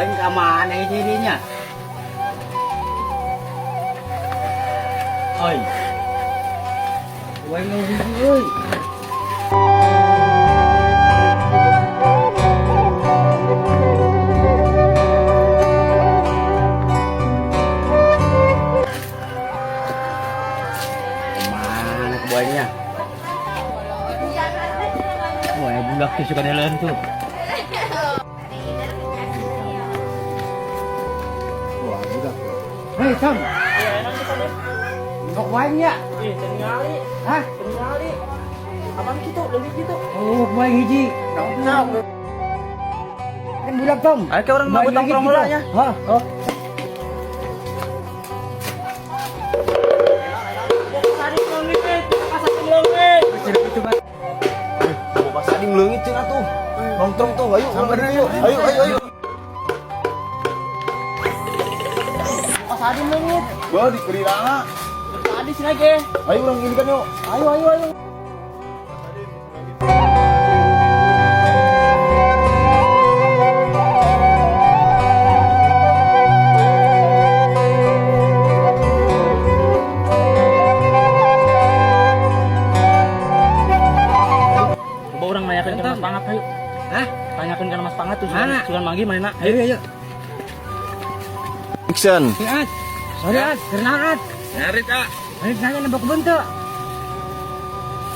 buain ka mana dirinya. Oi. Buain ngeuhi euy. Mana buainnya? Wah, budak tuh suka nelen tuh. Wah, budak. Hei, Sam. Kok buainnya? Ih, tinggali. Hah? Tinggali. Abang gitu, lebih gitu. Oh, buain hiji. Nah, Kan budak, Tom. ayo ke orang mabut nongkrong mulanya. Hah? Oh. Tadi ngelongit, pasang ngelongit. Coba. Pas tadi ngelengit cina tuh. Nongkrong tuh, ayo. Ayo, ayo. Pas tadi ngelongit. Gua di Keriranga. Tadi sini aja. Ayo orang ini kan yuk. Ayo. Coba orang nanyakan ke Mas Pangat, ayo. Hah? Tanyakan ke Mas Pangat tuh. Mana? Sulan Manggi mana? Ayo. Action. Ad. Sorry, Ad. Kenal, Ad. Ngarit, Kak. Ayo nanya nembak kebun tuh.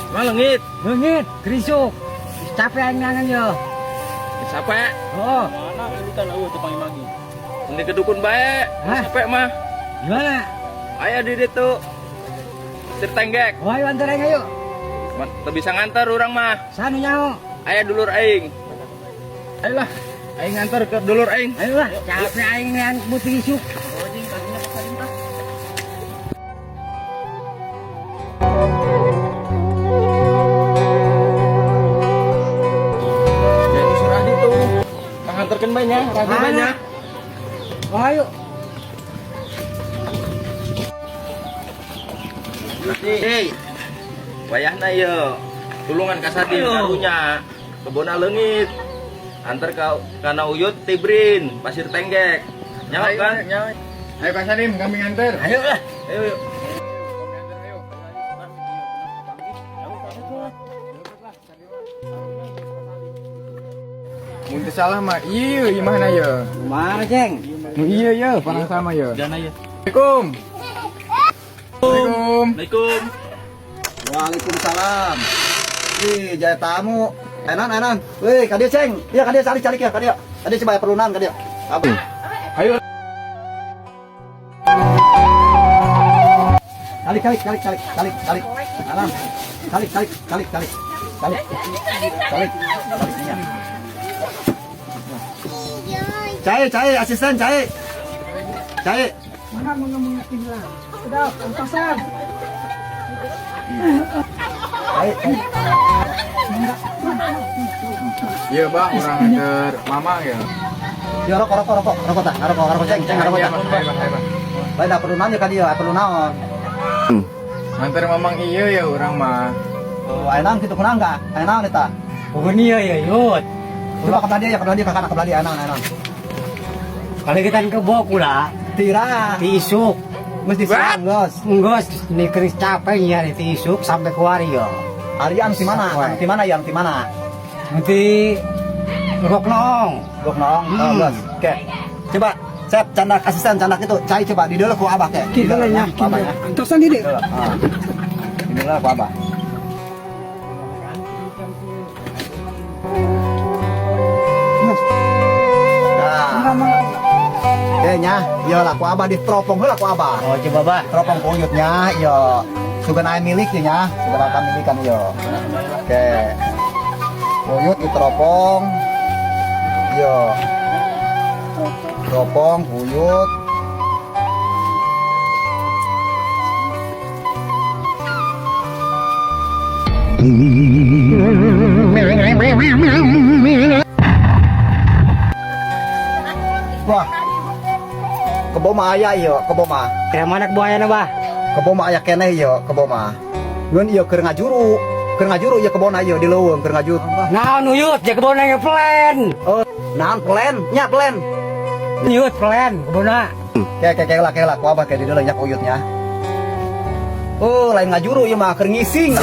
Malengit. Bengit, kerisuk. Capek aing ngangan yo. Siapa ya? Oh, Mana ini kan tuh panggil Manggi. Ini ke dukun bae. Hah? Siapa mah? gimana? Ayo di situ. Tertenggek. Oh, ayo antar aing ayo. Teu bisa nganter orang mah. Sana nyaho. Aya dulur aing. Ayolah, aing nganter ke dulur aing. Ayo lah, capek aing yang butuh isuk. Ya itu surah di tuh. Nganterkeun banyak, ragu Mana? banyak. Oh, ayo. Hei. Wayahna ieu. Tulungan ka Sadim karunya. Kebona leungit. Antar kana Uyut Tibrin, Pasir Tenggek. Nyawa kan? Ayo Kak Sadim, kami nganter. Ayo lah. Ayo yuk. Muntah salah mah, iya gimana ya? Mana, Ceng? Iya ya, panang sama ya. Dana ya. Assalamualaikum. Assalamualaikum. Assalamualaikum. Waalaikumsalam. Ih, jaya tamu. Enan. Wih, kadia Ceng. Iya, kadia cari ya, kadia. Kadia coba ya perunan kadia. Apa? Ayo. Kalik. Enan. Kalik. Cai, asisten Cai. Mana mau ngomongin lah? Udah, pasang. Cai. Iya bang, orang nganter mama ya. Ya rokok tah. Rokok Ceng, rokok Iya tah. bang, ayo bang. Bae da perunan ya kadia, perlu naon. Nganter mamang iya ya orang mah. Oh, enan kitu kunang enggak? Enan eta. Pokoknya ya, yut. Coba kebelah dia kakak kebelah dia enan. Kalau kita ke bawah pula, Tira. tisuk. Mesti siang, Gos. Enggak, ini keris capek ya, tisuk sampai keluar ya. Arian di mana? Di mana? Nanti rok nong. Gok nong, Gos. Oke. Coba Sep, candak asisten candak itu, cai coba di dulu ku abah ke. Kita lah ya, abah ya. Antar sendiri. Ini lah ku abah. Nah, nya, yo lah ku abah di teropong heula ku abah. Oh, coba bah. Teropong kuyutnya, yo. Sugan aya miliknya nya, sugan akan milikan yo. Oke. Kuyut di teropong. Yo. Teropong, kuyut. Wah. Kebo mah aya ieu, kebo mah. Kayak mana buaya na bah? Kebo mah aya keneh ieu, kebo mah. Ngeun ieu keur ngajuru. Keur ngajuru ieu kebona ieu di leuweung keur ngajuru. Nah, nuyut, ya kebon yang plan. Oh, naon plan? Nya plan. Nyut pelan kebona. Kayak lah, ku abah kayak di dulu nyak uyutnya. Oh, lain ngajuru ieu mah keur ngising.